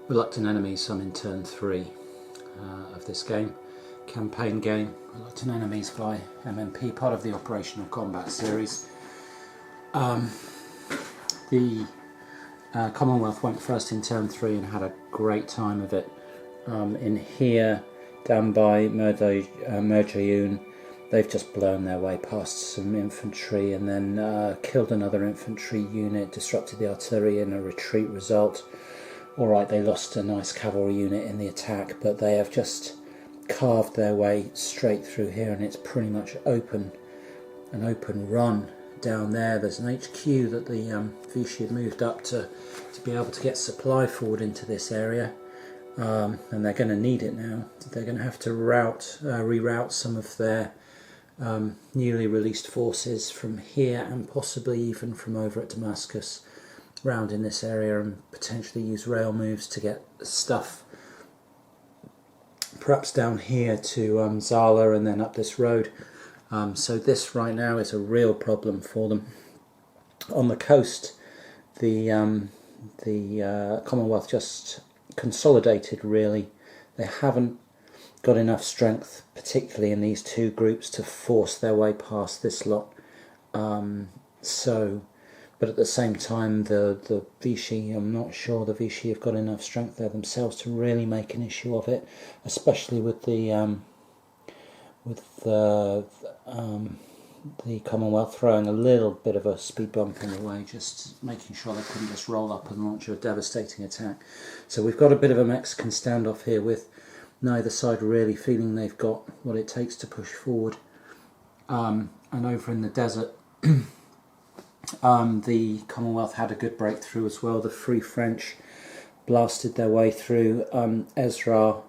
Reluctant Enemies. I'm in turn 3 of this game, campaign game, Reluctant Enemies by MMP, part of the Operational Combat series. The Commonwealth went first in turn 3 and had a great time of it. In here, down by Merjayoun, they've just blown their way past some infantry and then killed another infantry unit, disrupted the artillery in a retreat result. Alright, they lost a nice cavalry unit in the attack, but they have just carved their way straight through here, and it's pretty much an open run down there. There's an HQ that the Vichy have moved up to be able to get supply forward into this area, and they're going to need it now. They're going to have to reroute some of their newly released forces from here, and possibly even from over at Damascus, round in this area, and potentially use rail moves to get stuff perhaps down here to Zala and then up this road. So this right now is a real problem for them. On the coast, the Commonwealth just consolidated really. They haven't got enough strength, particularly in these two groups, to force their way past this lot. But at the same time, the Vichy, I'm not sure the Vichy have got enough strength there themselves to really make an issue of it, especially with the Commonwealth throwing a little bit of a speed bump in the way, just making sure they couldn't just roll up and launch a devastating attack. So we've got a bit of a Mexican standoff here, with neither side really feeling they've got what it takes to push forward. And over in the desert, the Commonwealth had a good breakthrough as well. The Free French blasted their way through Ezra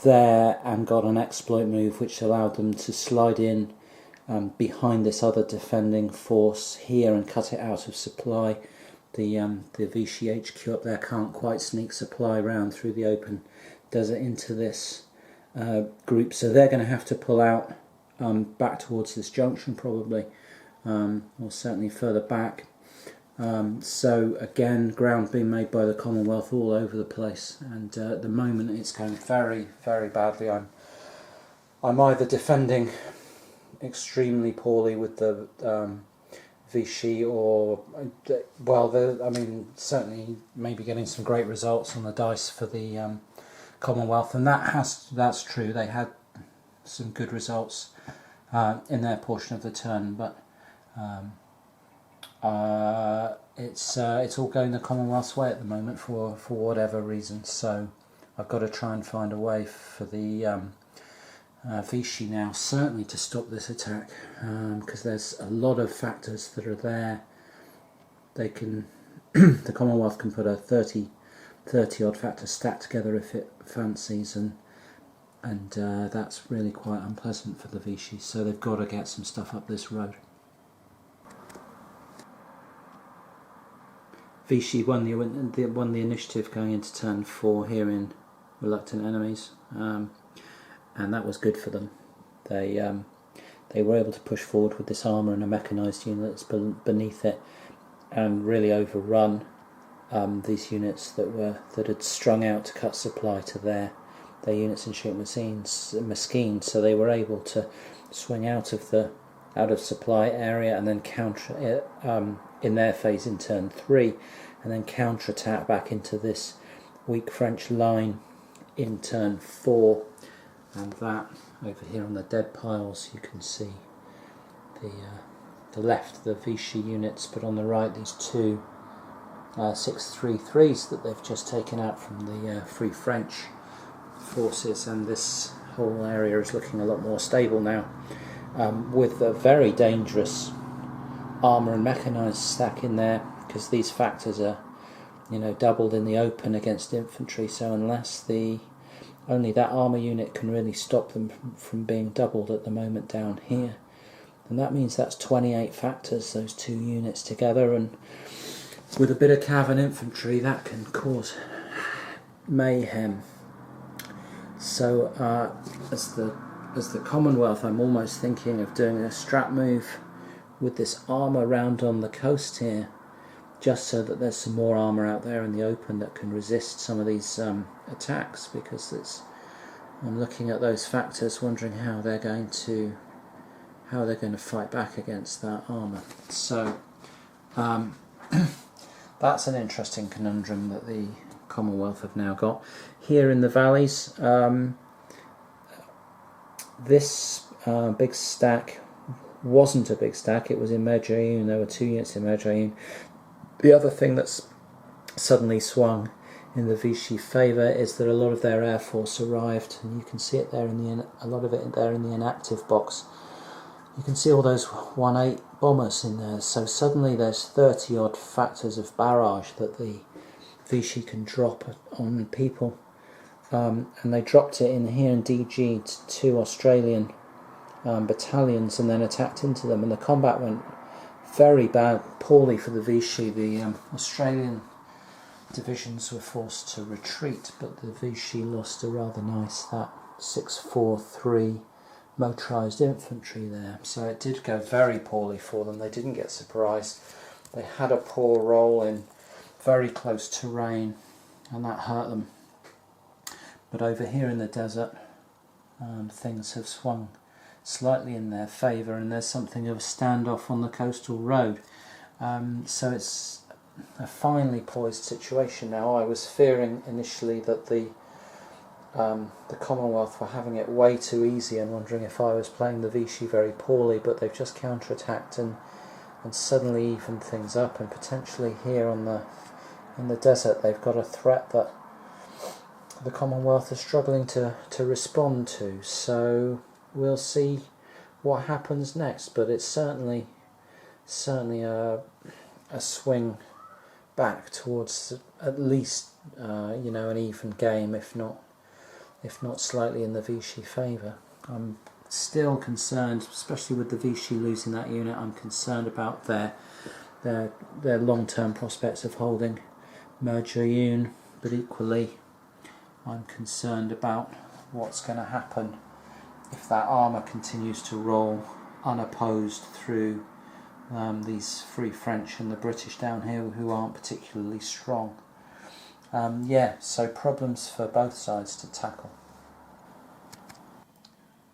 there and got an exploit move which allowed them to slide in behind this other defending force here and cut it out of supply. The Vichy HQ up there can't quite sneak supply round through the open desert into this group, so they're going to have to pull out back towards this junction probably. Or certainly further back. So again, ground being made by the Commonwealth all over the place, and at the moment it's going very, very badly. I'm either defending extremely poorly with the Vichy, or certainly maybe getting some great results on the dice for the Commonwealth, and that's true. They had some good results in their portion of the turn, but it's all going the Commonwealth's way at the moment for whatever reason. So I've got to try and find a way for the Vichy now certainly to stop this attack, because there's a lot of factors that are there. They can the Commonwealth can put a 30 odd factor stack together if it fancies, and that's really quite unpleasant for the Vichy. So they've got to get some stuff up this road. Vichy won the initiative going into turn 4 here in Reluctant Enemies, and that was good for them. They were able to push forward with this armour and a mechanised unit that's beneath it, and really overrun these units that had strung out to cut supply to their units in Sheikh Meskin. So they were able to swing out of supply area and then counter it in their phase in turn 3, and then counter-attack back into this weak French line in turn 4. And that, over here on the dead piles, you can see the left, the Vichy units, but on the right these two 633s that they've just taken out from the Free French forces, and this whole area is looking a lot more stable now, with a very dangerous armour and mechanised stack in there, because these factors are, doubled in the open against infantry. So unless only that armour unit can really stop them from being doubled at the moment down here, and that means that's 28 factors, those two units together, and with a bit of cav and infantry that can cause mayhem. So as the Commonwealth, I'm almost thinking of doing a strap move with this armour round on the coast here, just so that there's some more armour out there in the open that can resist some of these attacks, because I'm looking at those factors, wondering how they're going to fight back against that armour. So that's an interesting conundrum that the Commonwealth have now got. Here in the valleys, this big stack wasn't a big stack, it was in Medjayun. There were 2 units in Medjayun. The other thing that's suddenly swung in the Vichy favour is that a lot of their air force arrived, and you can see it there a lot of it there in the inactive box. You can see all those 1-8 bombers in there, so suddenly there's 30 odd factors of barrage that the Vichy can drop on people, and they dropped it in here and DG'd 2 Australian battalions and then attacked into them, and the combat went very poorly for the Vichy. The Australian divisions were forced to retreat, but the Vichy lost a rather nice 643 motorised infantry there, so it did go very poorly for them. They didn't get surprised. They had a poor roll in very close terrain, and that hurt them. But over here in the desert, things have swung slightly in their favour, and there's something of a standoff on the coastal road. So it's a finely poised situation now. I was fearing initially that the Commonwealth were having it way too easy and wondering if I was playing the Vichy very poorly, but they've just counterattacked and suddenly evened things up, and potentially here in the desert they've got a threat that the Commonwealth is struggling to respond to. So we'll see what happens next, but it's certainly a swing back towards at least an even game, if not slightly in the Vichy favour. I'm still concerned, especially with the Vichy losing that unit. I'm concerned about their long-term prospects of holding Medjayun, but equally I'm concerned about what's going to happen if that armour continues to roll unopposed through these Free French and the British down here, who aren't particularly strong. So problems for both sides to tackle.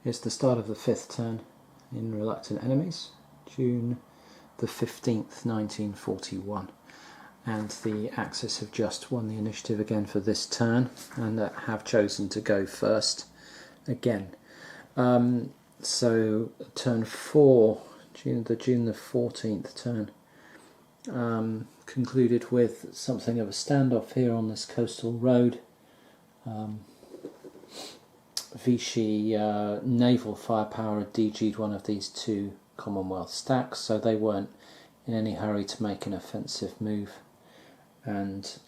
It's the start of the 5th turn in Reluctant Enemies, June the 15th, 1941. And the Axis have just won the initiative again for this turn, and have chosen to go first again. So turn 4, June the 14th turn, concluded with something of a standoff here on this coastal road. Vichy naval firepower had DG'd one of these 2 Commonwealth stacks, so they weren't in any hurry to make an offensive move, and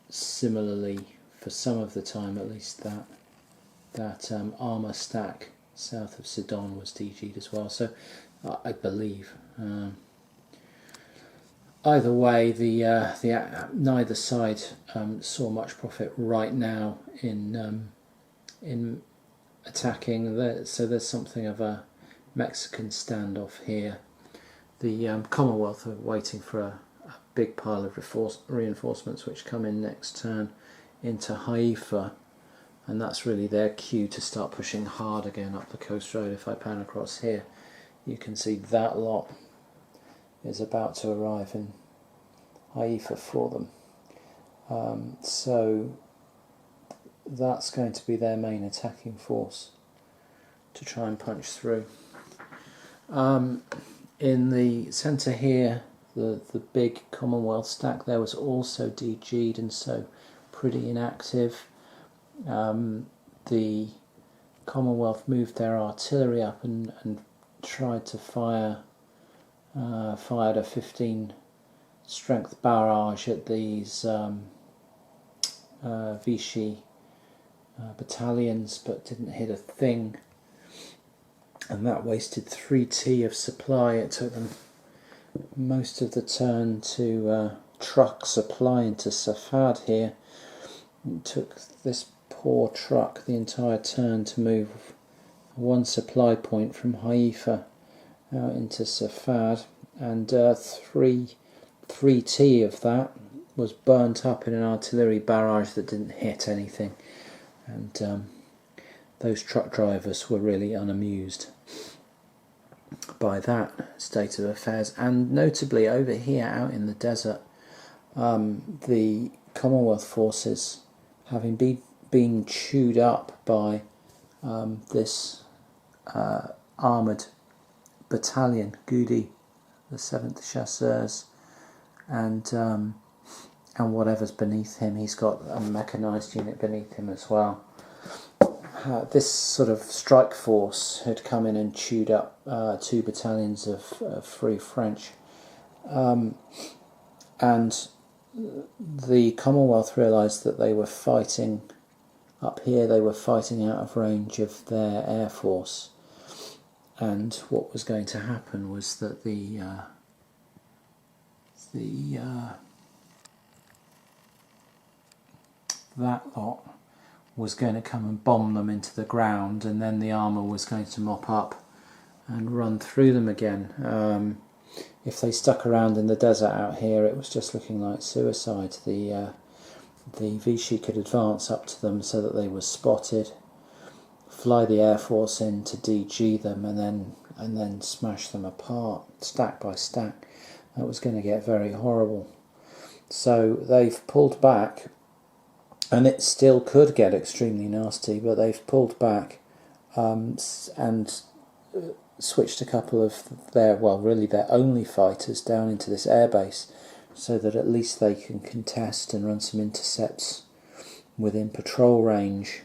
similarly, for some of the time at least, that armour stack south of Sedan was DG'd as well. So I believe either way, neither side saw much profit right now in attacking. So there's something of a Mexican standoff here. The Commonwealth are waiting for a big pile of reinforcements which come in next turn into Haifa, and that's really their cue to start pushing hard again up the coast road. If I pan across here, you can see that lot is about to arrive in Haifa for them. So that's going to be their main attacking force to try and punch through. In the centre here, the big Commonwealth stack there was also DG'd, and so pretty inactive. The Commonwealth moved their artillery up and tried to fired a 15 strength barrage at these Vichy battalions, but didn't hit a thing, and that wasted 3T of supply. It took them most of the turn to truck supply into Safad here. It took this poor truck the entire turn to move one supply point from Haifa out into Safad, and 3T of that was burnt up in an artillery barrage that didn't hit anything, and those truck drivers were really unamused by that state of affairs. And notably over here out in the desert, the Commonwealth forces, having been chewed up by this armoured battalion, Gudi, the 7th Chasseurs, and whatever's beneath him. He's got a mechanised unit beneath him as well. This sort of strike force had come in and chewed up 2 battalions of Free French, and the Commonwealth realised that they were fighting up here, they were fighting out of range of their air force, and what was going to happen was that that lot was going to come and bomb them into the ground, and then the armour was going to mop up and run through them again. If they stuck around in the desert out here, it was just looking like suicide. The Vichy could advance up to them so that they were spotted, fly the Air Force in to DG them, and then smash them apart, stack by stack. That was going to get very horrible. So they've pulled back, and it still could get extremely nasty, but they've pulled back and switched a couple of their only fighters down into this airbase, so that at least they can contest and run some intercepts within patrol range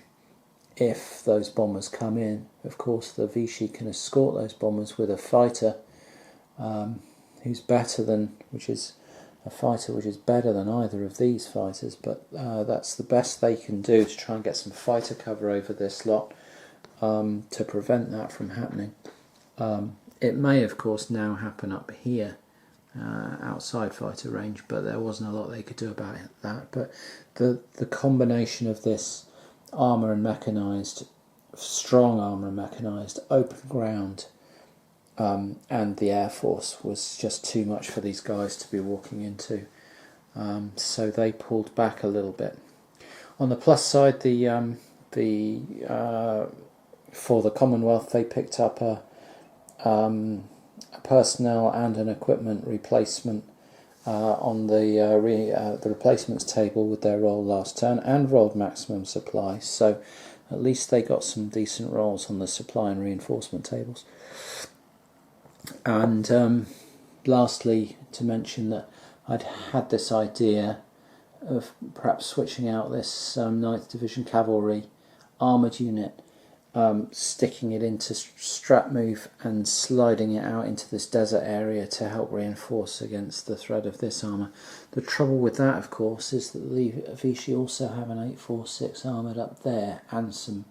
if those bombers come in. Of course, the Vichy can escort those bombers with a fighter who's better than, which is better than either of these fighters, but that's the best they can do to try and get some fighter cover over this lot to prevent that from happening. It may, of course, now happen up here outside fighter range, but there wasn't a lot they could do about that. But the combination of this armour and mechanised, strong armour and mechanised, open ground, and the Air Force was just too much for these guys to be walking into. So they pulled back a little bit. On the plus side, for the Commonwealth, they picked up a personnel and an equipment replacement on the replacements table with their roll last turn, and rolled maximum supply. So at least they got some decent rolls on the supply and reinforcement tables. And lastly, to mention that I'd had this idea of perhaps switching out this 9th Division Cavalry armoured unit, sticking it into strap move and sliding it out into this desert area to help reinforce against the threat of this armour. The trouble with that, of course, is that the Vichy also have an 846 armoured up there and some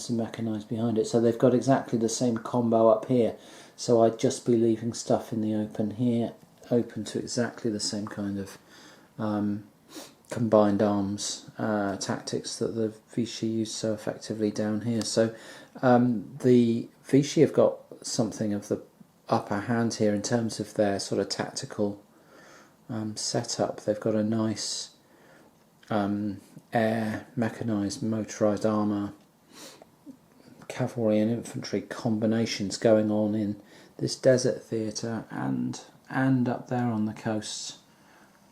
mechanised behind it, so they've got exactly the same combo up here. So I'd just be leaving stuff in the open here, open to exactly the same kind of combined arms tactics that the Vichy used so effectively down here. So the Vichy have got something of the upper hand here in terms of their sort of tactical setup. They've got a nice air mechanised motorised armour, cavalry and infantry combinations going on in this desert theatre and up there on the coasts,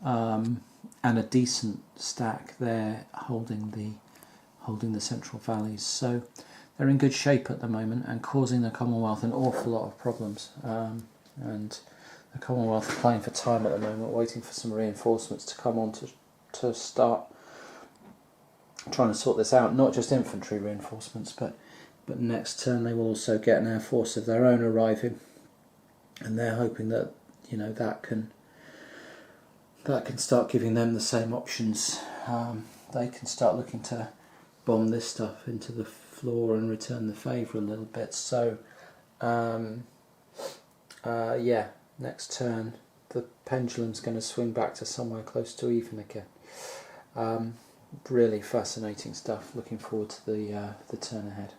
and a decent stack there holding the central valleys. So they're in good shape at the moment and causing the Commonwealth an awful lot of problems. And the Commonwealth are playing for time at the moment, waiting for some reinforcements to come on to start trying to sort this out. Not just infantry reinforcements, but next turn they will also get an air force of their own arriving, and they're hoping that that can start giving them the same options. They can start looking to bomb this stuff into the floor and return the favour a little bit. So next turn the pendulum's going to swing back to somewhere close to even again. Really fascinating stuff. Looking forward to the turn ahead.